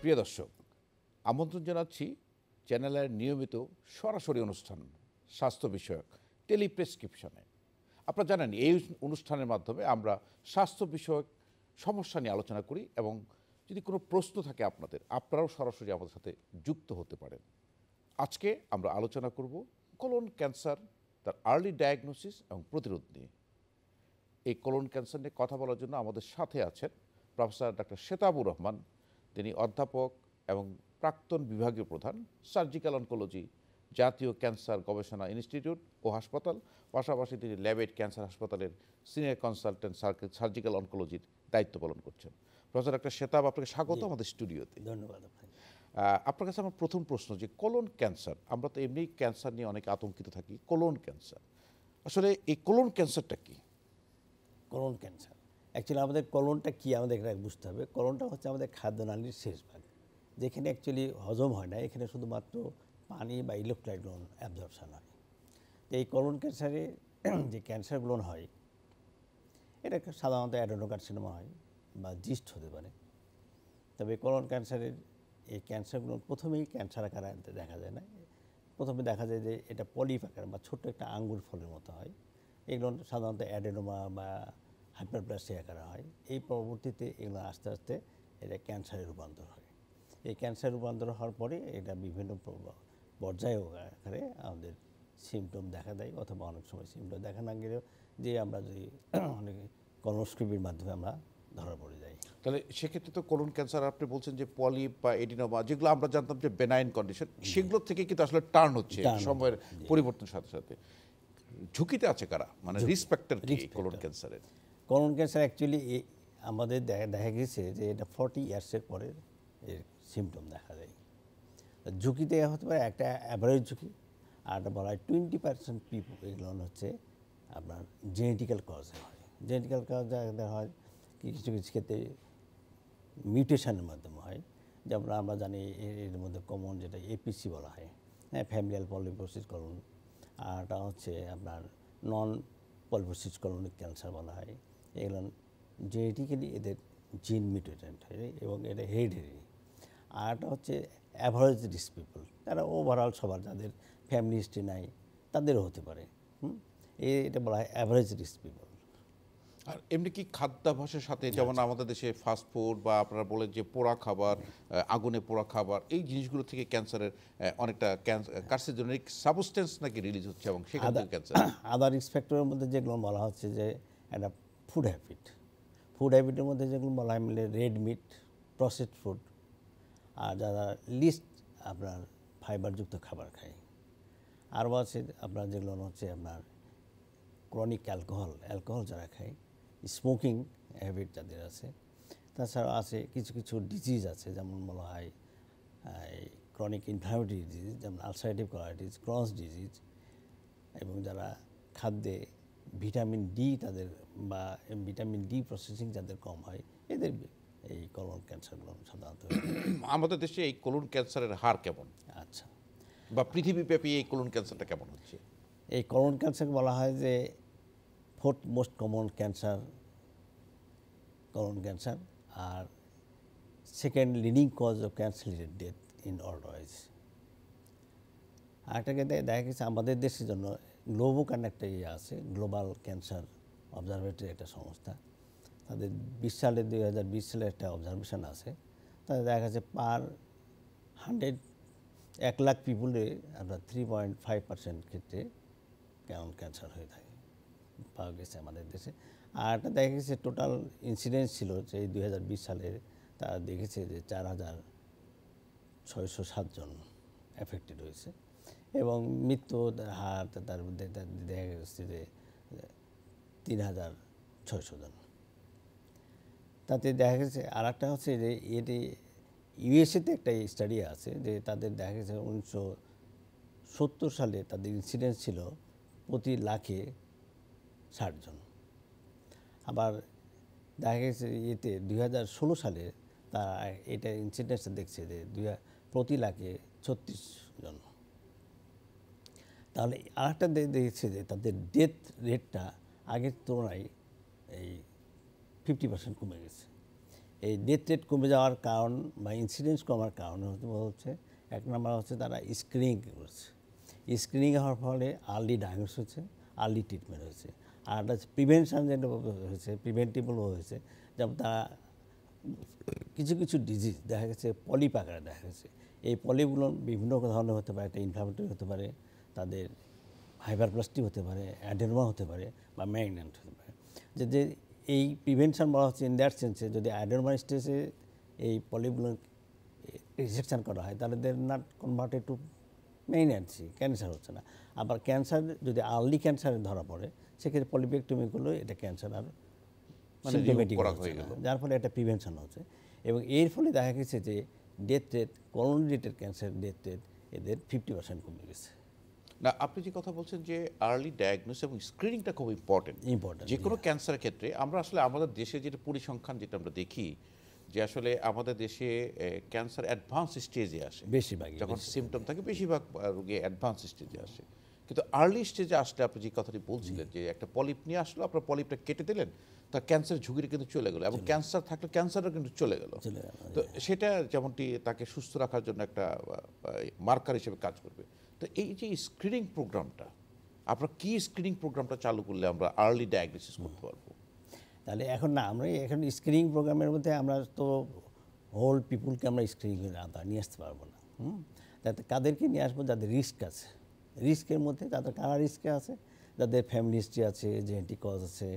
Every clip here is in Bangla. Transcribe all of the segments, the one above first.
প্রিয় দর্শক, আমন্ত্রণ জানাচ্ছি চ্যানেলের নিয়মিত সরাসরি অনুষ্ঠান স্বাস্থ্য বিষয়ক টেলিপ্রেসক্রিপশনে। আপনারা জানেন এই অনুষ্ঠানের মাধ্যমে আমরা স্বাস্থ্য বিষয়ক সমস্যা নিয়ে আলোচনা করি এবং যদি কোনো প্রশ্ন থাকে আপনারাও সরাসরি আমাদের সাথে যুক্ত হতে পারেন। আজকে আমরা আলোচনা করব কোলন ক্যান্সার, তার আর্লি ডায়াগনোসিস এবং প্রতিরোধ নিয়ে। এই কোলন ক্যান্সার নিয়ে কথা বলার জন্য আমাদের সাথে আছেন প্রফেসর ডক্টর শেতাবুর রহমান। তিনি অধ্যাপক এবং প্রাক্তন বিভাগীয় প্রধান, সার্জিক্যাল অনকোলজি, জাতীয় ক্যান্সার গবেষণা ইনস্টিটিউট ও হাসপাতাল। পাশাপাশি তিনি ল্যাবেট ক্যান্সার হাসপাতালের সিনিয়র কনসালটেন্ট সার্জিক্যাল অনকোলজির দায়িত্ব পালন করছেন। প্রফেসর ডক্টর শেতাব, আপনাকে স্বাগত আমাদের স্টুডিওতে। ধন্যবাদ। আপনার কাছে আমার প্রথম প্রশ্ন, যে কোলন ক্যান্সার, আমরা তো এমনি ক্যান্সার নিয়ে অনেক আতঙ্কিত থাকি, কোলন ক্যান্সার আসলে এই কোলন ক্যান্সারটা কি? কোলন ক্যান্সার অ্যাকচুয়ালি আমাদের কোলনটা কি আমাদের এখানে বুঝতে হবে। কোলনটা হচ্ছে আমাদের খাদ্যনালীর শেষ ভাগ, যেখানে অ্যাকচুয়ালি হজম হয় না, এখানে শুধুমাত্র পানি বা ইলেকট্রোলাইট অ্যাবজর্পশন হয়। তো এই কোলন ক্যান্সারে যে ক্যান্সারগুলো হয়, এটা সাধারণত অ্যাডেনোকার্সিনোমা হয় বা জিস্ট হতে পারে। তবে কোলন ক্যান্সারের এই ক্যান্সারগুলো প্রথমেই ক্যান্সার আকারে দেখা যায় না। প্রথমে দেখা যায় যে এটা পলিপ আকার বা ছোট্ট একটা আঙ্গুর ফলের মতো হয়। এগুলো সাধারণত অ্যাডেনোমা বা হাইপারপ্লাস্টিক আকারে হয়। এই পরবর্তীতে এগুলো আস্তে আস্তে এটা ক্যান্সারে রূপান্তর হয়। এই ক্যান্সার রূপান্তর হওয়ার পরে এটা বিভিন্ন পর্যায়ে আকারে আমাদের সিমটম দেখা দেয়, অথবা অনেক সময় সিমটম দেখা না গেলেও যে আমরা যদি অনেক কলোনোস্কোপির মাধ্যমে আমরা ধরা পড়ে যাই। তাহলে সেক্ষেত্রে তো কোলন ক্যান্সার আপনি বলছেন যে পলিপ বা এডিনোমা, যেগুলো আমরা জানতাম যে বেনাইন কন্ডিশন, সেগুলো থেকে কিন্তু আসলে টার্ন হচ্ছে সময়ের পরিবর্তনের সাথে সাথে। ঝুঁকিতে আছে কারা, মানে রিস্ক ফ্যাক্টর কি কোলন ক্যান্সারের? কোলন ক্যান্সার অ্যাকচুয়ালি আমাদের দেখা গেছে যে এটা 40 ইয়ার্সের পরে এর সিমটম দেখা যায়। ঝুঁকিতে হতে পারে একটা অ্যাভারেজ ঝুঁকি, আর একটা বলা হয় 20% পিপল এগুলো হচ্ছে আপনার জেনেটিক্যাল কজে হয়। জেনেটিক্যাল কজ হয় কিছু কিছু ক্ষেত্রে মিউটেশনের মাধ্যমে হয়। যেমন আমরা জানি এর মধ্যে কমন যেটা এপিসি বলা হয়, হ্যাঁ, ফ্যামিলিয়াল পলিপোসিস কলন, আর এটা হচ্ছে আপনার নন পলিপোসিস কলোনিক ক্যান্সার বলা হয়। এগুলো জেনেটিক্যালি এদের জিন মিউটেন্ট হয় এবং এটা হেরিডিটারি। আর একটা হচ্ছে অ্যাভারেজ রিস্ক পিপল, তারা ওভারঅল সবার যাদের ফ্যামিলি হিস্ট্রি নাই তাদেরও হতে পারে। এটা বলা হয় অ্যাভারেজ রিস্ক পিপল। আর এমনি কি খাদ্যাভ্যাসের সাথে, যেমন আমাদের দেশে ফাস্টফুড বা আপনারা বলেন যে পোড়া খাবার, আগুনে পোড়া খাবার, এই জিনিসগুলো থেকে ক্যান্সারের অনেকটা কার্সিনোজেনিক সাবস্টেন্স নাকি রিলিজ হচ্ছে এবং সেখান থেকে ক্যান্সার। আদার রিস্ক ফ্যাক্টরের মধ্যে যেগুলো বলা হচ্ছে যে একটা ফুড হ্যাবিটের মধ্যে যেগুলো বলা হয় মিলে রেড মিট, প্রসেসড ফুড, আর যারা লিস্ট আপনার ফাইবারযুক্ত খাবার খায়। আরও আছে আপনার যেগুলো হচ্ছে আপনার ক্রনিক অ্যালকোহল যারা খায়, স্মোকিং হ্যাবিট যাদের আছে। তাছাড়া আছে কিছু কিছু ডিজিজ আছে, যেমন বলা হয় ক্রনিক ইনফ্লামেটরি ডিজিজ, যেমন আলসারেটিভ কোলাইটিস, ক্রনস ডিজিজ, এবং যারা খাদ্যে ভিটামিন ডি তাদের বা ভিটামিন ডি প্রসেসিং যাদের কম হয়, এদের এই কোলন ক্যান্সারগুলো সাধারণত। আমাদের দেশে এই কোলন ক্যান্সারের হার কেমন, আচ্ছা, বা পৃথিবীব্যাপী এই কোলন ক্যান্সারটা কেমন হচ্ছে? এই কোলন ক্যান্সার বলা হয় যে fourth most common cancer colon cancer, আর second leading cause of cancer related death in world. আরেকটাকে দেখা গেছে আমাদের দেশের জন্য গ্লোবোকান একটা আছে, গ্লোবাল ক্যান্সার অবজারভেটরি একটা সংস্থা। তাদের 2020 সালে একটা অবজারভেশন আছে। তাদের দেখা গেছে পার 1 লাখ পিপুলে আপনার 3.5% ক্ষেত্রে ক্যান্সার হয়ে থাকে পাওয়া গেছে আমাদের দেশে। আর একটা দেখা গেছে টোটাল ইনসিডেন্স ছিল যে 2020 সালে তারা দেখেছে যে 4,607 জন এফেক্টেড হয়েছে, এবং মৃত্যু হার তার মধ্যে দেখা গেছে যে 3,600 জন। তাতে দেখা গেছে আর একটা হচ্ছে যে এটি ইউএসএতে একটা স্টাডি আছে যে তাদের দেখা গেছে 1970 সালে তাদের ইনসিডেন্স ছিল প্রতি লাখে 60 জন। আবার দেখা গেছে এতে 2016 সালে তারা এটা ইনসিডেন্সটা দেখছে যে প্রতি লাখে 36 জন। তাহলে আরেকটা দেখছে যে তাদের ডেথ রেটটা আগের তুলনায় এই 50% কমে গেছে। এই ডেথ রেট কমে যাওয়ার কারণ বা ইনসিডেন্স কমার কারণ হচ্ছে এক নম্বর হচ্ছে তারা স্ক্রিনিং করেছে। স্ক্রিনিং হওয়ার ফলে আর্লি ডায়াগনোস হচ্ছে, আর্লি ট্রিটমেন্ট হয়েছে। আর একটা হচ্ছে প্রিভেনশন যেটা হয়েছে, প্রিভেন্টেবল হয়েছে। যেমন তারা কিছু কিছু ডিজিজ দেখা গেছে পলিপ আকারে দেখা গেছে। এই পলিপগুলো বিভিন্ন ধরনের হতে পারে, একটা ইনফ্লামেটরি হতে পারে, তাদের হাইপারপ্লাস্টিক হতে পারে, অ্যাডেনোমা হতে পারে বা ম্যাগনেন্ট হতে পারে। যে এই প্রিভেনশন বলা হচ্ছে ইন দ্যাট সেন্সে যদি অ্যাডেনোমা স্টেজে এই পলিপগুলো রিসেকশন করা হয় তাহলে দের নট কনভার্টেড টু মেইনএন্সি, ক্যান্সার হচ্ছে না। আবার ক্যান্সার যদি আর্লি ক্যান্সারে ধরা পড়ে সেক্ষেত্রে পলিপেক্টমি করলেও এটা ক্যান্সার আর সিমটোমেটিক হচ্ছে না, যার ফলে একটা প্রিভেনশন হচ্ছে। এবং এর ফলে দেখা গেছে যে death rate, colon related cancer death rate এদের 50% কমে গেছে। না, আপনি যে কথা বলছেন যে আর্লি ডায়াগনোস এবং স্ক্রিনিংটা খুব ইম্পর্টেন্ট যে কোনো ক্যান্সারের ক্ষেত্রে। আমরা আসলে আমাদের দেশে যেটা পরিসংখ্যান যেটা আমরা দেখি যে আসলে আমাদের দেশে ক্যান্সার অ্যাডভান্স স্টেজে আসে বেশিরভাগ, যখন সিমটম থাকে বেশিরভাগ রোগী অ্যাডভান্স স্টেজে আসে। কিন্তু আর্লি স্টেজে আসলে আপনি যে কথাটি বলছিলেন যে একটা পলিপ নিয়ে আসলো, আপনার পলিপটা কেটে দিলেন, তার ক্যান্সার ঝুঁকিটা কিন্তু চলে গেলো, এবং ক্যান্সার থাকলে ক্যান্সারও কিন্তু চলে গেল। তো সেটা যেমনটি তাকে সুস্থ রাখার জন্য একটা মার্কার হিসেবে কাজ করবে। তো এই যে স্ক্রিনিং প্রোগ্রামটা, আপনার কি স্ক্রিনিং প্রোগ্রামটা চালু করলে আমরা আর্লি ডায়াগনোসিস করতে পারবো? তাহলে এখন না, আমরা এখন স্ক্রিনিং প্রোগ্রামের মধ্যে আমরা তো হোল পিপুলকে আমরা স্ক্রিনিং নিয়ে আসতে পারবো না। তাতে কাদেরকে নিয়ে আসবো? যাদের রিস্ক আছে, রিস্কের মধ্যে তাদের কারা রিস্কে আছে, যাদের ফ্যামিলি হিস্ট্রি আছে, জেনেটিক কজ আছে,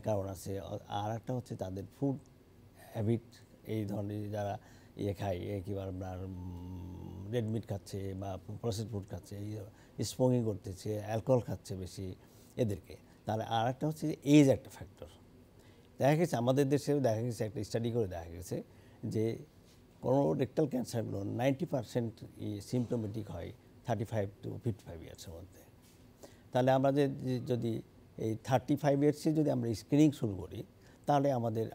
কারণ আছে। আর একটা হচ্ছে তাদের ফুড হ্যাবিট, এই ধরনের যারা খায়, কী বলে আপনার রেড মিট খাচ্ছে বা প্রসেস ফুড খাচ্ছে, স্মোকিং করতেছে, অ্যালকোহল খাচ্ছে বেশি, এদেরকে। তাহলে আর একটা হচ্ছে এজ একটা ফ্যাক্টর। দেখা গেছে আমাদের দেশেও দেখা গেছে, একটা স্টাডি করে দেখা গেছে যে কোলোরেক্টাল ক্যান্সারগুলো 90% সিমটোমেটিক হয় 35 to 55 ইয়ার্সের মধ্যে। তাহলে আমরা যদি এই 35 ইয়ার্সে যদি আমরা স্ক্রিনিং শুরু করি, তাহলে আমাদের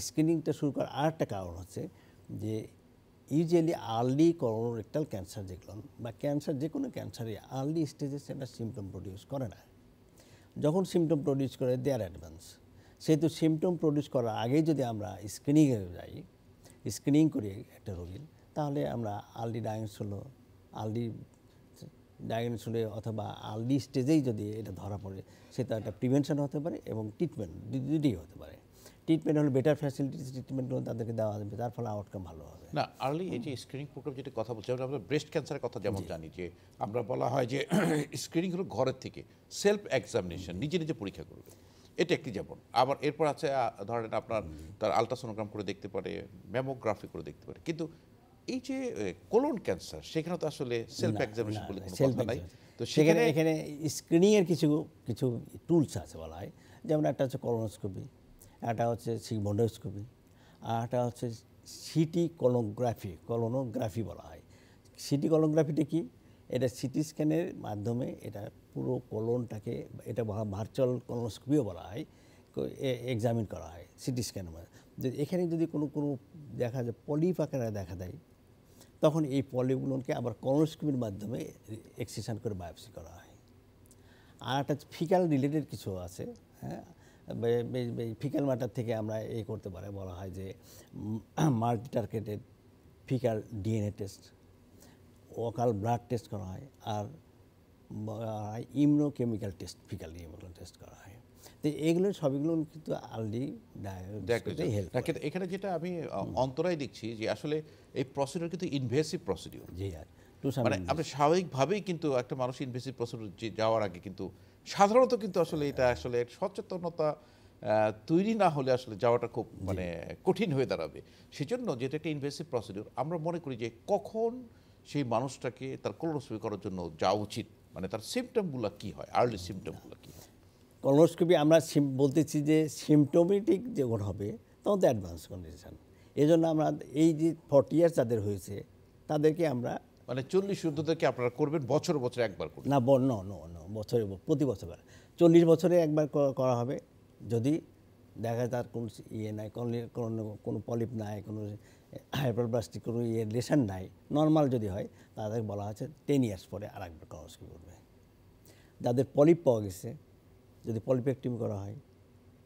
স্ক্রিনিংটা শুরু করার আরেকটা কারণ হচ্ছে যে ইউজুয়ালি আর্লি কোলোরেক্টাল ক্যান্সার যেগুলো বা ক্যান্সার, যে কোনো ক্যান্সারে আর্লি স্টেজে সেটা সিমটম প্রডিউস করে না। যখন সিমটম প্রডিউস করে দে আর অ্যাডভান্স। সেহেতু সিমটম প্রডিউস করার আগেই যদি আমরা স্ক্রিনিংয়ে যাই, স্ক্রিনিং করি একটা রোগীর, তাহলে আমরা আর্লি ডায়াগনোস হলো, আর্লি ডায়াগনোস হলে অথবা আর্লি স্টেজেই যদি এটা ধরা পড়ে, সেটা একটা প্রিভেনশন হতে পারে এবং ট্রিটমেন্ট দুটোই হতে পারে। ট্রিটমেন্ট হলে বেটার ফ্যাসিলিটিস ট্রিটমেন্টগুলো তাদেরকে দেওয়া যাবে, তার ফলে আউটকাম ভালো হবে। না, আর্লি এই যে স্ক্রিনিং প্রোগ্রাম যেটা কথা বলছি, আমরা ব্রেস্ট ক্যান্সারের কথা যেমন জানি যে আমরা বলা হয় যে স্ক্রিনিং হলো ঘরের থেকে সেলফ এক্সামিনেশন, নিজে নিজে পরীক্ষা করবে, এটা একটি যেমন। আবার এরপর আছে ধরেন আপনার তার আলট্রাসোনোগ্রাম করে দেখতে পারে, ম্যামোগ্রাফি করে দেখতে পারে। কিন্তু এই যে কোলন ক্যান্সার, সেখানে তো আসলে সেলফ এক্সামিনেশন বলে কোনো কথা নাই। তো সেখানে এখানে স্ক্রিনিংয়ের কিছু কিছু টুলস আছে বলা হয়। যেমন একটা হচ্ছে কলোনোস্কোপি, একটা হচ্ছে সিগমোইডোস্কোপি, আর একটা হচ্ছে সিটি কলোনোগ্রাফি বলা হয়। সিটি কলোনোগ্রাফিটা কি? এটা সিটি স্ক্যানের মাধ্যমে এটা পুরো কোলনটাকে, এটা ভার্চুয়াল কলোনোস্কোপিও বলা হয়, এক্সামিন করা হয় সিটি স্ক্যানের মাধ্যমে। এখানে যদি কোনো দেখা যায় পলিপ আকারে দেখা দেয়, তখন এই পলিপগুলোকে আবার কলোনোস্কোপির মাধ্যমে এক্সিশন করে বায়োপসি করা হয়। আর একটা ফিকাল রিলেটেড কিছু আছে, হ্যাঁ, ফিকাল ম্যাটার থেকে আমরা এই করতে পারে, বলা হয় যে multi targeted faecal DNA test, occult blood test করা হয়, আর immunochemical test, faecal immuno test করা হয়। তো এগুলো সবগুলো কিন্তু আর্লি ডায়াগনোসিসে হেল্প করে। এখানে যেটা আমি অন্তরায় দেখছি যে আসলে এই প্রসিডিউর কিন্তু ইনভেসিভ প্রসিডিউর। জি, আর মানে আপনি স্বাভাবিকভাবেই কিন্তু একটা মানুষ ইনভেসিভ প্রসিডিউর যাওয়ার আগে কিন্তু সাধারণত কিন্তু আসলে এটা আসলে সচেতনতা তৈরি না হলে আসলে যাওয়াটা খুব মানে কঠিন হয়ে দাঁড়াবে। সেজন্য যেটা একটা ইনভেসিভ প্রসিডিউর, আমরা মনে করি যে কখন সেই মানুষটাকে তার কোলোনোস্কোপি করার জন্য যাওয়া উচিত, মানে তার সিমটমগুলো কি হয়, আর্লি সিমটমগুলো কি হয়। কলোনোস্কোপি আমরা বলতেছি যে সিমটোমেটিক যখন হবে তখন তো অ্যাডভান্স কন্ডিশন। এই জন্য আমরা এই যে 40 ইয়ার্স যাদের হয়েছে তাদেরকে আমরা, মানে 40 ঊর্ধ্বদেরকে আপনারা করবেন বছর বছর একবার করবেন? না, বছরে, প্রতি বছর 40 বছরে একবার করা হবে। যদি দেখা যায় তার কোনো নাই, কোনো পলিপ নাই, কোনো হাইপারপ্লাস্টিক কোনো লেশন নাই, নর্মাল যদি হয়, তাদের বলা হচ্ছে 10 ইয়ার্স পরে আর একবার কলোনোস্কোপি করবে। যাদের পলিপ পাওয়া গেছে, যদি পলিপেক্টমি করা হয়,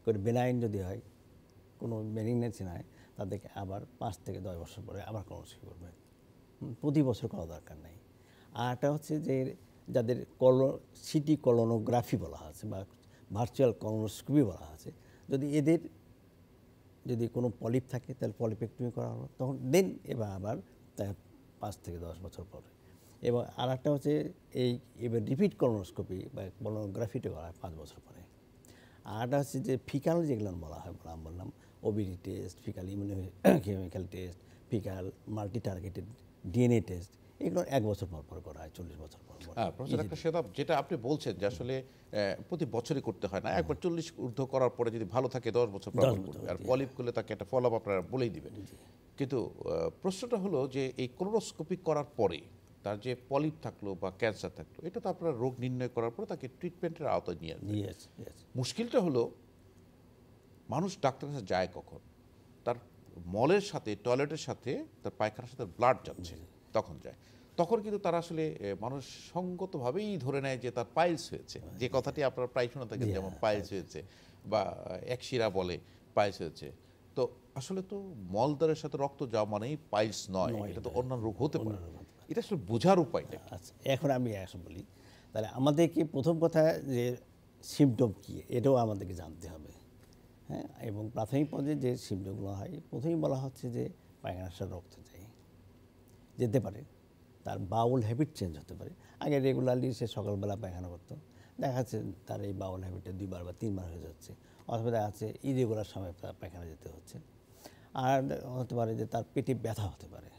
করে বেনাইন যদি হয়, কোনো ম্যালিগন্যান্সি না হয় তাদেরকে আবার 5 থেকে 10 বছর পরে আবার কলোনোস্কোপি করবে। প্রতি বছর করা দরকার নেই। আর একটা হচ্ছে যে যাদের সিটি কলোনোগ্রাফি বলা আছে বা ভার্চুয়াল কলোনোস্কোপি বলা আছে, যদি এদের যদি কোনো পলিপ থাকে তাহলে পলিপেক্টমি করা হলো, তখন দেন এবার আবার 5 থেকে 10 বছর পরে। এবং আর একটা হচ্ছে এবার রিপিট কলোনোস্কোপি বা কলোনোগ্রাফিটা করা হয় 5 বছর পরে। আর একটা হচ্ছে যে ফিকাল যেগুলো বলা হয়, বললাম OBD test, faecal chemical test, faecal multi targeted DNA test, এগুলো 1 বছর পর পর করা হয়, 40 বছর পর পর। প্রফেসর একটা সেটা যেটা আপনি বলছেন যে আসলে প্রতি বছরই করতে হয় না, একবার 40 ঊর্ধ্ব করার পরে যদি ভালো থাকে 10 বছর পর করবে, আর পলিপ করলে তাকে একটা ফলো আপ আপনারা বলেই দিবেন। কিন্তু প্রশ্নটা হলো যে এই কোলোনোস্কোপি করার পরে তার যে পলিপ থাকলো বা ক্যান্সার থাকলো, এটা তো আপনারা রোগ নির্ণয় করার পরে তাকে ট্রিটমেন্টের আওতায় নিয়ে আসবে। মুশকিলটা হলো মানুষ ডাক্তারের কাছে যায় কখন? তার মলের সাথে, টয়লেটের সাথে, তার পায়খানার সাথে ব্লাড যাচ্ছে, তখন যায়। তখন কিন্তু তারা আসলে মানুষ সঙ্গতভাবেই ধরে নেয় যে তার পাইলস হয়েছে, যে কথাটি আপনারা প্রায় শুনে থাকেন, যেমন পাইলস হয়েছে বা একশিরা বলে পাইলস হয়েছে। তো আসলে তো মলদ্বারের সাথে রক্ত যাওয়া মানেই পাইলস নয়, এটা তো অন্যান্য রোগ হতে পারে। এটা আসলে বোঝার উপায়টা কি? আচ্ছা, এখন আমি বলি, তাহলে আমাদেরকে প্রথম কথা যে সিমটম কী এটাও আমাদেরকে জানতে হবে। হ্যাঁ, এবং প্রাথমিক পর্যায়ে যে সিমটমগুলো হয়, প্রথমেই বলা হচ্ছে যে পায়খানার সাথে রক্ত যেতে পারে, তার বাউল হ্যাবিট চেঞ্জ হতে পারে। আগে রেগুলারলি সে সকালবেলা পায়খানা করতো, দেখা যাচ্ছে তার এই বাউল হ্যাবিটটা 2 বার বা 3 বার হয়ে যাচ্ছে, অথবা দেখা যাচ্ছে ইরেগুলার সময় পায়খানা যেতে হচ্ছে। আর হতে পারে যে তার পেটে ব্যথা হতে পারে।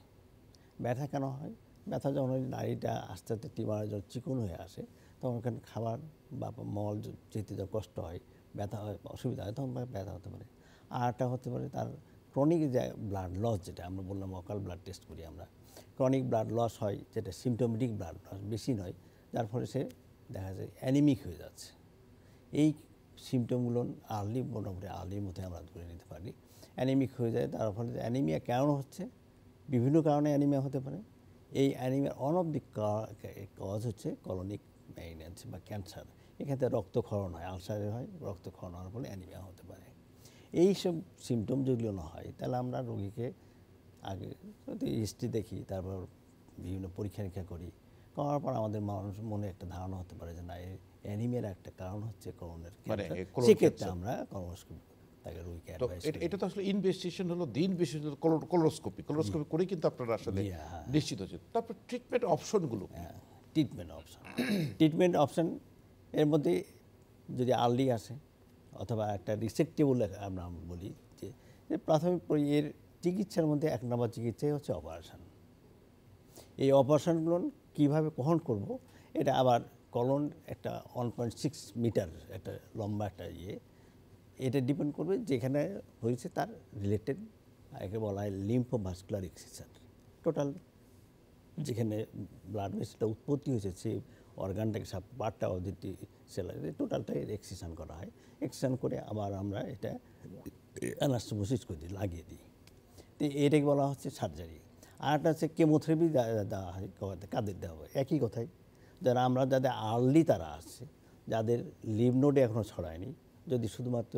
ব্যথা কেন হয়? ব্যথা যখন ওই নাড়িটা আস্তে আস্তে টিউমারের যখন চিকন হয়ে আসে, তখন ওখানে খাবার বা মল যেতে যখন কষ্ট হয়, ব্যথা হয়, অসুবিধা হয়, তখন ব্যথা হতে পারে। আরটা হতে পারে তার ক্রনিক যে ব্লাড লস, যেটা আমরা বললাম অকাল ব্লাড টেস্ট করি আমরা, ক্রনিক ব্লাড লস হয়, যেটা সিমটোমেটিক ব্লাড লস বেশি নয়, যার ফলে সে দেখা যায় অ্যানিমিক হয়ে যাচ্ছে। এই সিমটমগুলো মোটামুটি আর্লির মধ্যে আমরা ধরে নিতে পারি। অ্যানিমিক হয়ে যায়, তার ফলে অ্যানিমিয়া কেন হচ্ছে? বিভিন্ন কারণে অ্যানিমিয়া হতে পারে। এই অ্যানিমিয়ার ওয়ান অফ দি কজ হচ্ছে কলোনিক ম্যালিগন্যান্সি বা ক্যান্সার। এক্ষেত্রে রক্তক্ষরণ হয়, আলসারে হয়, রক্তক্ষরণ হওয়ার ফলে অ্যানিমিয়া হতে পারে। এই সব সিমটম যেগুলো না হয়, তাহলে আমরা রোগীকে আগে যদি হিস্ট্রি দেখি, তারপর বিভিন্ন পরীক্ষা নিরীক্ষা করি, করার পর আমাদের মনে একটা ধারণা হতে পারে যে না, অ্যানিমিয়ার একটা কারণ হচ্ছে কলোনের ক্যান্সার। সেক্ষেত্রে আমরা কলোনোস্কোপি তাকে রোগীকে অ্যাডভাইস করি। এটা তো আসলে ইনভেস্টিগেশন হলো, দিন বিশেষ কোলোনোস্কোপি করে কিন্তু আপনারা আসলে নিশ্চিত হচ্ছে। তারপর ট্রিটমেন্ট অপশনগুলো, ট্রিটমেন্ট অপশন এর মধ্যে যদি আর্লি আসে অথবা একটা রিসেক্টেবল আমরা বলি, যে প্রাথমিক এর চিকিৎসার মধ্যে 1 নম্বর চিকিৎসাই হচ্ছে অপারেশন। এই অপারেশনগুলো কীভাবে কখন করব, এটা আবার কলন একটা 1.6 মিটার একটা লম্বা একটা এটা ডিপেন্ড করবে যেখানে হয়েছে তার রিলেটেড, একে বলা হয় লিম্ফোভাস্কুলার এক্সিশন। টোটাল যেখানে ব্লাড ভেসেলটা উৎপত্তি হয়েছে সেই অর্গানটাকে সব পার্টটা অদিটি সেলারে টোটালটাই এক্সিশন করা হয়। এক্সিশন করে আবার আমরা এটা অ্যানাস্টোমোসিস করে দিই, লাগিয়ে দিই। তো এটাকে বলা হচ্ছে সার্জারি। আর একটা হচ্ছে কেমোথেরাপি দেওয়া হয়। কাদের দেওয়া হয়? একই কথাই, যাদের আর্লি তারা আসছে, যাদের লিম্ফ নোডে এখনও ছড়ায়নি, যদি শুধুমাত্র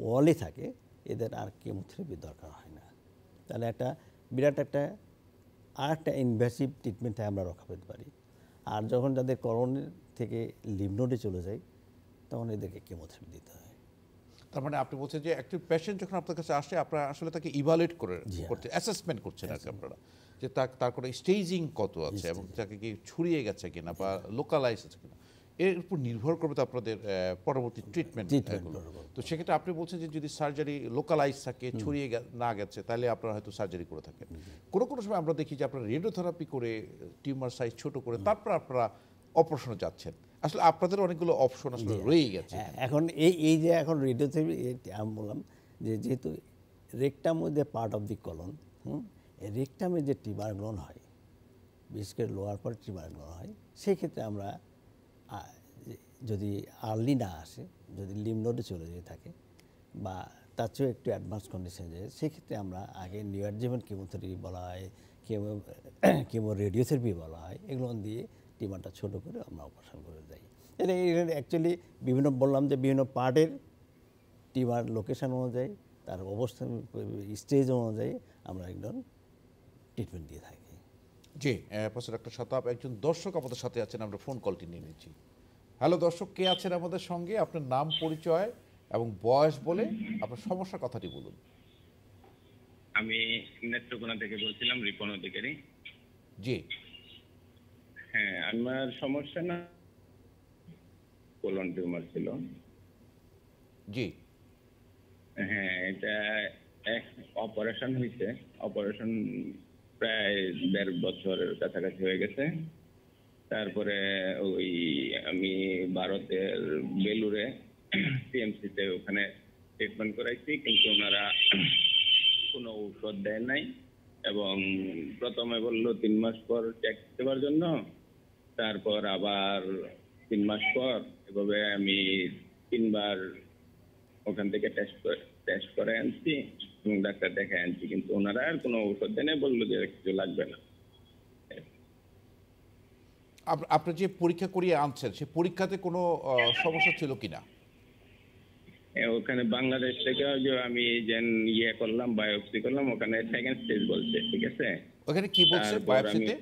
ওয়ালে থাকে, এদের আর কেমোথেরাপির দরকার হয় না। তাহলে একটা বিরাট একটা ইনভেসিভ ট্রিটমেন্টে আমরা রক্ষা পেতে পারি। আর যখন যাদের করোনের থেকে লিম্ফ নোডে চলে যায়, তখন এদেরকে কেমোথেরাপি দিতে হয়। তার মানে আপনি বলছেন যে একটি পেশেন্ট যখন আপনার কাছে আসে, আপনারা আসলে তাকে ইভালুয়েট করতে অ্যাসেসমেন্ট করছেন আর কি আপনারা, যে তার কোনো স্টেজিং কত আছে এবং তাকে কি ছড়িয়ে গেছে কিনা বা লোকালাইজ আছে কিনা, এর উপর নির্ভর করবে তো আপনাদের পরবর্তী ট্রিটমেন্ট। তো সেক্ষেত্রে আপনি বলছেন যে যদি সার্জারি লোকালাইজ থাকে, ছড়িয়ে না গেছে, তাহলে আপনারা হয়তো সার্জারি করে থাকেন। কোনো সময় আমরা দেখি যে আপনারা রেডিওথেরাপি করে টিউমার সাইজ ছোট করে তারপর আপনারা অপারেশনে যাচ্ছেন। আসলে আপনাদের অনেকগুলো অপশন আসলে রয়ে গেছে। এখন এই যে এখন রেডিওথেরাপি, আমি বললাম যে যেহেতু রেকটাম মধ্যে পার্ট অফ দি কলন, রেকটামে যে টিউমারগুলো হয়, বিশেষ করে লোয়ার পার্ট টিউমারগুলো হয়, সেক্ষেত্রে আমরা যদি আর্লি না আসে, যদি লিম্ফ নোডে চলে যেয়ে থাকে বা তার চেয়েও একটু অ্যাডভান্স কন্ডিশনে যায়, সেক্ষেত্রে আমরা আগে নিউঅ্যাডজুভেন্ট কেমোথেরাপি বলা হয়, কেমো রেডিওথেরাপি বলা হয়, এগুলো দিয়ে টিউমারটা ছোটো করে আমরা অপারেশন করে যাই। এটা অ্যাকচুয়ালি বললাম যে বিভিন্ন পার্টের টিউমার লোকেশন অনুযায়ী তার অবস্থান স্টেজ অনুযায়ী আমরা একজন ট্রিটমেন্ট দিয়ে থাকি। জি, প্রফেসর ডক্টর শতাব, একজন দর্শক আমাদের সাথে আছেন, আমরা ফোন কলটি নিয়ে নিচ্ছি। হ্যালো দর্শক, কে আছেন আমাদের সঙ্গে? আপনার নাম, পরিচয় এবং বয়স বলে আপনার সমস্যার কথাটি বলুন। আমি নেত্রকোনা থেকে বলছিলাম, রিপন অধিকারী। জি। হ্যাঁ, আমার সমস্যা না কোলন টিউমার ছিল। জি। হ্যাঁ, এটা অপারেশন হয়েছে। অপারেশন প্রায় 1.5 বছরের কাছাকাছি হয়ে গেছে। তারপরে ওই আমি ভারতের বেলুরে টিএমসিতে ওখানে ট্রিটমেন্ট করাইছি, কিন্তু ওনারা কোনো ঔষধ দেয় নাই এবং প্রথমে বললো 3 মাস পর চেক দেওয়ার জন্য, তারপর আবার 3 মাস পর, এভাবে আমি 3 বার ওখান থেকে টেস্ট করে আনছি এবং ডাক্তার দেখায় আনছি, কিন্তু ওনারা আর কোনো ঔষধ দেয় নাই, বললো যে কিছু লাগবে না। আপনি যে পরীক্ষা করিয়ে আনছেন, সেই পরীক্ষাতে কোনো সমস্যা ছিল কিনা? ওখানে বাংলাদেশ থেকে যে আমি করলাম, বায়োপসি করলাম, ওখানে সেকেন্ড স্টেজ বলছে, ঠিক আছে? ওখানে কি বলছে বায়োপসিতে?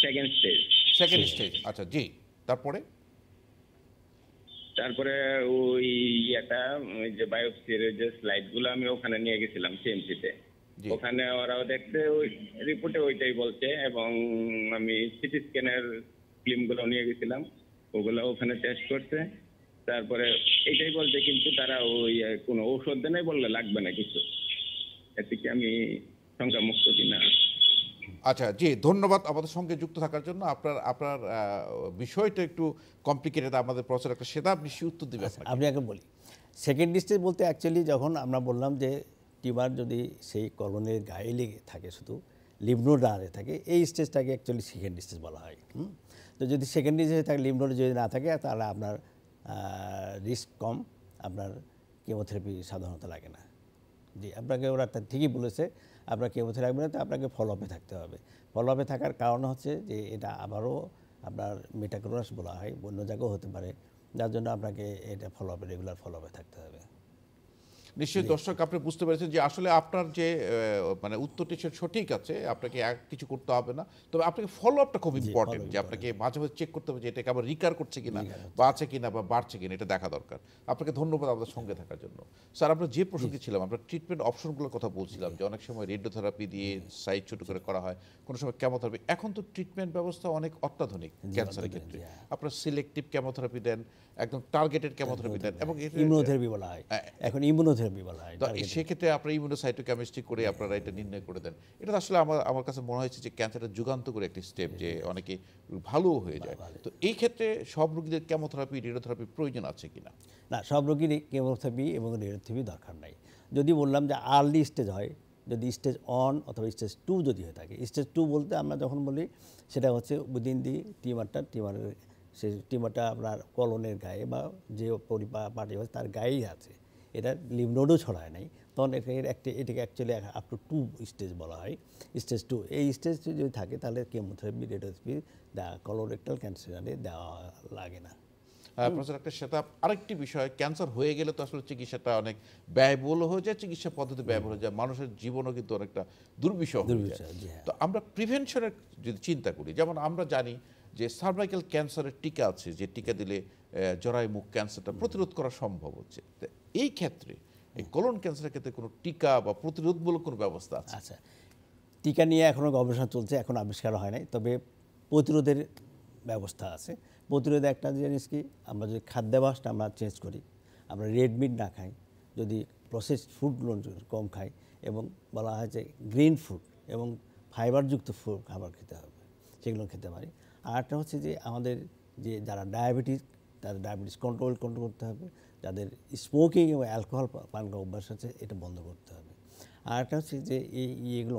Second stage. সেকেন্ড স্টেজ, আচ্ছা জি। তারপরে ওই ওই যে বায়োপসির যে স্লাইডগুলো আমি ওখানে নিয়ে গেছিলাম সিএমসিতে, ওখানে ওরাও দেখতে ওই রিপোর্টে ওইটাই বলছে, এবং আমি সিটি স্ক্যানের ফিল্মগুলো নিয়ে গেছিলাম, ওগুলো ওখানে টেস্ট করছে। তারপরে এটাই বলছে, কিন্তু তারা ওই কোনো ঔষধ দেয় নাই, বললে লাগবে না কিছু। এতে কি আমি সংখ্যামুক্ত কিনা? আচ্ছা জি, ধন্যবাদ আমাদের সঙ্গে যুক্ত থাকার জন্য। আপনার বিষয়টা একটু কমপ্লিকেটেড, আমাদের প্রফেসর একটা সেটা নিশ্চয়ই উত্তর দিবে। আমি আগে বলি, সেকেন্ড স্টেজ বলতে অ্যাকচুয়ালি যখন আমরা বললাম যে টিউমার যদি সেই কলনের গায়ে লেগে থাকে, শুধু লিম্ফ নোড না থাকে, এই স্টেজটাকে অ্যাকচুয়ালি সেকেন্ড স্টেজ বলা হয়। তো যদি সেকেন্ড স্টেজে থাকে, লিম্ফ নোড যদি না থাকে, তাহলে আপনার রিস্ক কম, আপনার কেমোথেরাপি সাধারণত লাগে না। জি, আপনাকে ওরা ঠিকই বলেছে, আপনার কেমোথেরাপি লাগবে না, তো আপনাকে ফলো আপে থাকতে হবে। ফলো আপে থাকার কারণ হচ্ছে যে এটা আবারও আপনার মেটাক্রোনাস বলা হয়, অন্য জায়গাও হতে পারে, যার জন্য আপনাকে এটা ফলো আপে, রেগুলার ফলো আপে থাকতে হবে। নিশ্চয়ই দর্শক আপনি বুঝতে পেরেছেন যে আসলে আপনার যে মানে উত্তরটি সঠিক আছে, আপনাকে কিছু করতে হবে না, তবে আপনাকে ফলো আপটা খুব ইম্পর্টেন্ট, যে আপনাকে মাঝে মাঝে চেক করতে হবে যে এটাকে আবার রিকার করছে কিনা, বা আছে কিনা, বা বাড়ছে কিনা, এটা দেখা দরকার। আপনাকে ধন্যবাদ আমাদের সঙ্গে থাকার জন্য। স্যার, আমরা যে প্রসঙ্গে ছিলাম, আমরা ট্রিটমেন্ট অপশনগুলোর কথা বলছিলাম, যে অনেক সময় রেডিওথেরাপি দিয়ে সাইজ ছোট করে করা হয়, কোনো সময় কেমোথেরাপি। এখন তো ট্রিটমেন্ট ব্যবস্থা অনেক অত্যাধুনিক ক্যান্সারের ক্ষেত্রে। আপনারা সিলেক্টিভ কেমোথেরাপি দেন, একদম টার্গেটেড কেমোথেরাপি দেন, এবং ইমিউনোথেরাপি বলা হয়, এখন ইমিউনোথেরাপি বলা হয়। সেক্ষেত্রে আপনারা ইমিউনোসাইটোকেমিস্ট্রি করে আপনারা এটা নির্ণয় করে দেন। এটা আসলে আমার কাছে মনে হয়েছে যে ক্যান্সারের যুগান্তকারী একটি স্টেপ, যে অনেকে ভালো হয়ে যায়। তো এই ক্ষেত্রে সব রোগীদের কেমোথেরাপি, রেডিওথেরাপি প্রয়োজন আছে কিনা? না, সব রোগীরই কেমোথেরাপি এবং রেডিওথেরাপি দরকার নাই। যদি বললাম যে আর্লি স্টেজ হয়, যদি স্টেজ 1 অথবা স্টেজ 2 যদি হয়ে থাকে, স্টেজ 2 বলতে আমরা যখন বলি সেটা হচ্ছে উইদিন দি টিউমারের সেই টিউমারটা আপনার কলনের গায়ে বা যে পার্টি হয় তার গায়েই আছে, এটা লিম্ফ নোডও ছড়ায় নাই, তখন এটাকে অ্যাকচুয়ালি আপ টু 2 স্টেজ বলা হয়। স্টেজ 2, এই স্টেজ যদি থাকে তাহলে কেমোথেরাপি, রেডিওথেরাপি দেওয়া কলোরেক্টাল ক্যান্সারে দেওয়া লাগে না। প্রফেসর একটা সেটা আরেকটি বিষয়, ক্যান্সার হয়ে গেলে তো আসলে চিকিৎসাটা অনেক ব্যয়বহুল হয়ে যায়, চিকিৎসা পদ্ধতি ব্যয়বহুল হয়ে যায়, মানুষের জীবনও কিন্তু অনেকটা দুর্বিষহ হয়ে যায়। তো আমরা প্রিভেনশনের যদি চিন্তা করি, যেমন আমরা জানি যে সার্ভাইকাল ক্যান্সারের টিকা আছে, যে টিকা দিলে জরায়ু মুখ ক্যান্সারটা প্রতিরোধ করা সম্ভব হচ্ছে। এই ক্ষেত্রে এই কোলন ক্যান্সারের ক্ষেত্রে কোনো টিকা বা প্রতিরোধমূলক কোনো ব্যবস্থা আছে? আচ্ছা, টিকা নিয়ে এখনও গবেষণা চলছে, এখন আবিষ্কার হয় নাই, তবে প্রতিরোধের ব্যবস্থা আছে। প্রতিরোধে একটা জিনিস কি, আমরা যদি খাদ্যাভ্যাসটা আমরা চেঞ্জ করি, আমরা রেড মিট না খাই, যদি প্রসেসড ফুডগুলো কম খাই, এবং বলা হয় যে গ্রিন ফুড এবং ফাইবারযুক্ত ফুড খাবার খেতে হবে, সেগুলো খেতে পারি। আর একটা হচ্ছে যে আমাদের যে যারা ডায়াবেটিস, তাদের ডায়াবেটিস কন্ট্রোল করতে হবে, যাদের স্মোকিং এবং অ্যালকোহল পান করার অভ্যাস আছে, এটা বন্ধ করতে হবে। আর একটা হচ্ছে যে এইগুলো,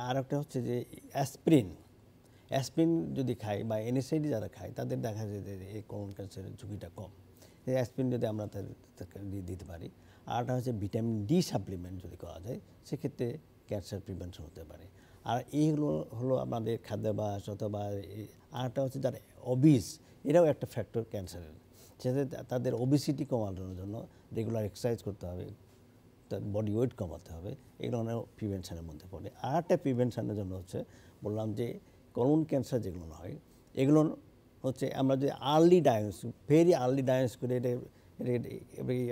আর একটা হচ্ছে যে অ্যাসপিরিন যদি খাই বা এনএসআইডি যারা খায়, তাদের দেখা যায় যে এই কোলন ক্যান্সারের ঝুঁকিটা কম। এই অ্যাসপিরিন যদি আমরা তাদেরকে দিতে পারি। আরটা হচ্ছে ভিটামিন ডি সাপ্লিমেন্ট যদি করা যায়, সেক্ষেত্রে ক্যান্সার প্রিভেনশন হতে পারে। আর এইগুলো হলো আমাদের খাদ্যাভ্যাস, অথবা আরটা হচ্ছে যারা অবিস, এরাও একটা ফ্যাক্টর ক্যান্সারের। সেটা তাদের ওবেসিটি কমানোর জন্য রেগুলার এক্সারসাইজ করতে হবে, তার বডি ওয়েট কমাতে হবে, এই ধরনের প্রিভেনশনের মধ্যে পড়ে। আর একটা প্রিভেনশনের জন্য হচ্ছে বললাম যে কোলন ক্যান্সার যেগুলো হয় এগুলো হচ্ছে আমরা যদি early diagnosis, very early diagnose করে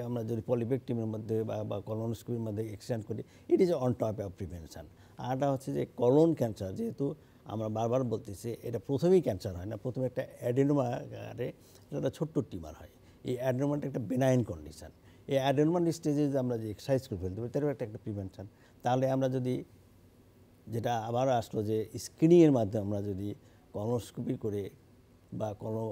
আমরা যদি পলিপেক্টমির মধ্যে বা কলোনোস্কোপির মধ্যে এক্সটেন্ড করি, it is on top of prevention. আরটা হচ্ছে যে কোলন ক্যান্সার, যেহেতু আমরা বারবার বলতেছি এটা প্রথমেই ক্যান্সার হয় না, প্রথমে একটা অ্যাডেনোমা আকারে একটা ছোট্ট টিউমার হয়। এই অ্যাডেনোমাটা একটা বেনাইন কন্ডিশন। এই অ্যাডেনোমার স্টেজে আমরা যে এক্সারসাইজ করে ফেলতে পারি তারও একটা প্রিভেনশন। তাহলে আমরা যদি, যেটা আবার আসলো যে স্ক্রিনিংয়ের মাধ্যমে আমরা যদি কলোনোস্কোপি করে বা কোনো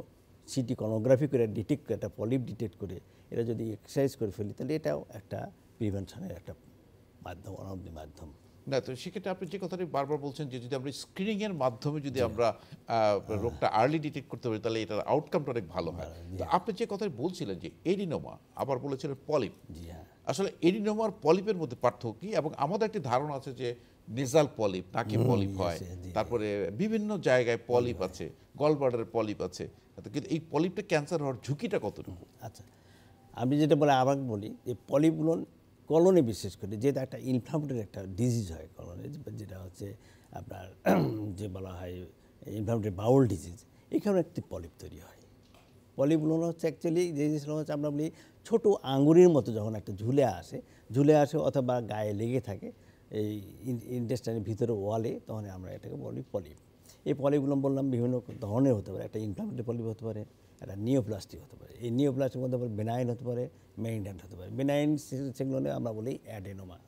সিটি কর্নোগ্রাফি করে ডিটেক্ট করে, একটা পলিপ ডিটেক্ট করে এটা যদি এক্সারসাইজ করে ফেলি, তাহলে এটাও একটা প্রিভেনশনের একটা মাধ্যম, অনবদ্য মাধ্যম। না, তো সেক্ষেত্রে আপনি যে কথাটি বারবার বলছেন যে যদি আমরা স্ক্রিনিংয়ের মাধ্যমে যদি আমরা রোগটা আর্লি ডিটেক্ট করতে পারি তাহলে এটার আউটকামটা অনেক ভালো হয়। তো আপনি যে কথাটি বলছিলেন যে এডিনোমা, আবার বলেছিলেন পলিপ, জি হ্যাঁ, আসলে এডিনোমার পলিপের মধ্যে পার্থক্য কি? এবং আমাদের একটি ধারণা আছে যে নেজাল পলিপ, নাকে পলিপ হয়, তারপরে বিভিন্ন জায়গায় পলিপ আছে, গলব্লাডারের পলিপ আছে, কিন্তু এই পলিপটা ক্যান্সার হওয়ার ঝুঁকিটা কতটুকু? আচ্ছা, আমি যেটা বলে আবার বলি যে পলিপগুলো কলনে বিশেষ করে যেটা একটা ইনফ্লামেটরি একটা ডিজিজ হয় কলনে, যেটা হচ্ছে আপনার যে বলা হয় ইনফ্লামেটরি বাউল ডিজিজ, এখানে একটি পলিপ তৈরি হয়। পলিপগুলো হচ্ছে অ্যাকচুয়ালি যে জিনিসগুলো হচ্ছে আমরা বলি ছোটো আঙুরের মতো যখন একটা ঝুলে আসে অথবা গায়ে লেগে থাকে এই ইন্টেস্টাইনের ভিতরে ওয়ালে, তখন আমরা এটাকে বলি পলিপ। এই পলিপগুলো বললাম বিভিন্ন ধরনের হতে পারে, একটা ইনফ্লামেটরি পলিপ হতে পারে, একটা নিওপ্লাস্টিক হতে পারে। এই নিওপ্লাস্টিক মধ্যে বেনাইন হতে পারে, মেইনটেন্ট হতে পারে। বেনাইন সেগুলো আমরা বলি অ্যাডেনোমা।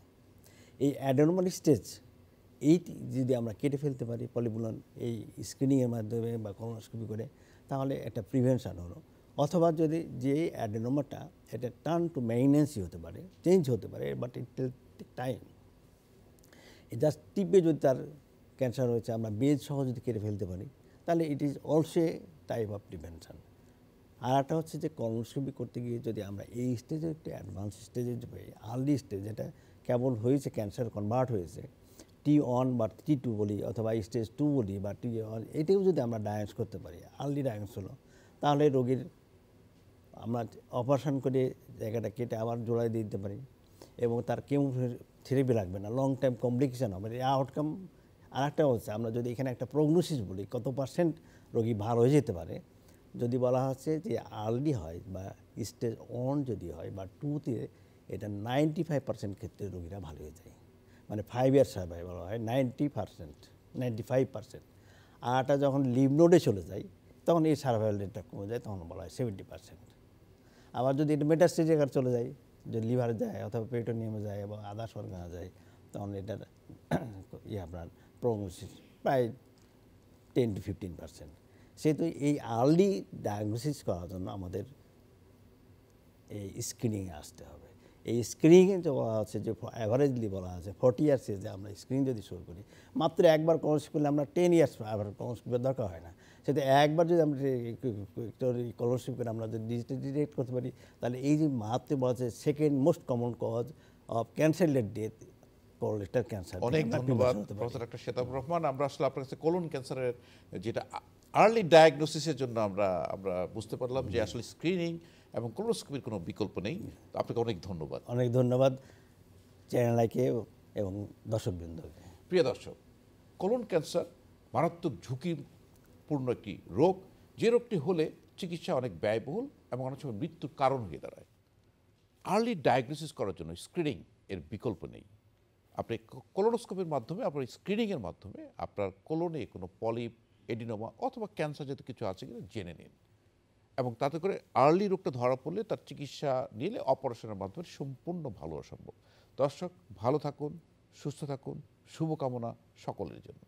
এই অ্যাডেনোমার স্টেজ এইটি যদি আমরা কেটে ফেলতে পারি পলিপগুলো এই স্ক্রিনিংয়ের মাধ্যমে বা কলোনোস্কোপি করে, তাহলে একটা প্রিভেনশন হলো। অথবা যদি যে অ্যাডেনোমাটা এটা টার্ন টু মেইনেন্সি হতে পারে, চেঞ্জ হতে পারে, but it take time. Just টিপে যদি তার ক্যান্সার হয়েছে আমরা বেজ সহ যদি কেটে ফেলতে পারি, তাহলে it is also type of prevention. আর একটা হচ্ছে যে কলোনোস্কোপি করতে গিয়ে যদি আমরা এই স্টেজে একটু অ্যাডভান্স স্টেজে আর্লি স্টেজ, যেটা কেবল হয়েছে ক্যান্সার কনভার্ট হয়েছে, T1 বা T2 বলি অথবা স্টেজ 2 বলি বা T1, এটাও যদি আমরা ডায়াগনোস করতে পারি, আর্লি ডায়াগনোস হলো, তাহলে রোগীর আমরা অপারেশন করে জায়গাটা কেটে আবার জোড়াই দিয়ে দিতে পারি এবং তার কেমোথেরাপি লাগবে না, লং টাইম কমপ্লিকেশন হবে। এই আউটকাম আর একটা হচ্ছে আমরা যদি এখানে একটা প্রগনোসিস বলি কত পার্সেন্ট রোগী ভালো হয়ে যেতে পারে, যদি বলা হচ্ছে যে আর্লি হয় বা স্টেজ 1 যদি হয় বা 2তে, এটা 95% ক্ষেত্রে রোগীরা ভালো হয়ে যায়। মানে 5 ইয়ার সার্ভাইভাল হয় 90%, 95%। আরটা যখন লিভ নোডে চলে যায় তখন এই সার্ভাইভাল রেটটা কমে যায়, তখন বলা হয় 70%। আবার যদি এটা মেটাস্টেজে চলে যায়, যদি লিভারে যায় অথবা পেরিটোনিয়ামে যায় এবং আদার্স অর্গানে যায়, তখন এটার আপনার প্রগনোসিস প্রায় 10 to 15%। সেহেতু এই আর্লি ডায়াগনোসিস করার জন্য আমাদের এই স্ক্রিনিংয়ে আসতে হবে। এই স্ক্রিনিংয়ে যে বলা হচ্ছে যে অ্যাভারেজলি বলা আছে 40 ইয়ার্সে যে আমরা স্ক্রিনিং যদি শুরু করি, মাত্র একবার কলোনোস্কোপি করলে আমরা 10 ইয়ার্স আবার কলোনোস্কোপির দরকার হয় না। সেটা একবার যদি আমরা কলোনোস্কোপি করে আমরা যদি ডিটেক্ট করতে পারি, তাহলে এই যে মাত্র বলা হচ্ছে second most common cause of cancer related death colorectal cancer. অনেক ধন্যবাদ প্রফেসর ডাক্তার শেতাব রহমান। আমরা আসলে আপনার কাছে কোলন ক্যান্সারের যেটা আর্লি ডায়াগনোসিসের জন্য আমরা বুঝতে পারলাম যে আসলে স্ক্রিনিং এবং কোলোনোস্কোপির কোনো বিকল্প নেই। আপনাকে অনেক ধন্যবাদ। অনেক ধন্যবাদ চ্যানেলকে এবং দর্শকবৃন্দকে। প্রিয় দর্শক, কোলন ক্যান্সার মারাত্মক ঝুঁকিপূর্ণ একটি রোগ, যে রোগটি হলে চিকিৎসা অনেক ব্যয়বহুল এবং অনেক সময় মৃত্যুর কারণ হয়ে দাঁড়ায়। আর্লি ডায়াগনোসিস করার জন্য স্ক্রিনিং এর বিকল্প নেই। আপনি কোলোনোস্কোপির মাধ্যমে, আপনার স্ক্রিনিংয়ের মাধ্যমে আপনার কোলনে কোনো পলিপ, এডিনোমা অথবা ক্যান্সার জাতীয় কিছু আছে কিনা জেনে নিন, এবং তাতে করে আর্লি রোগটা ধরা পড়লে তার চিকিৎসা নিলে অপারেশনের মাধ্যমে সম্পূর্ণ ভালো হওয়া সম্ভব। দর্শক, ভালো থাকুন, সুস্থ থাকুন, শুভকামনা সকলের জন্য।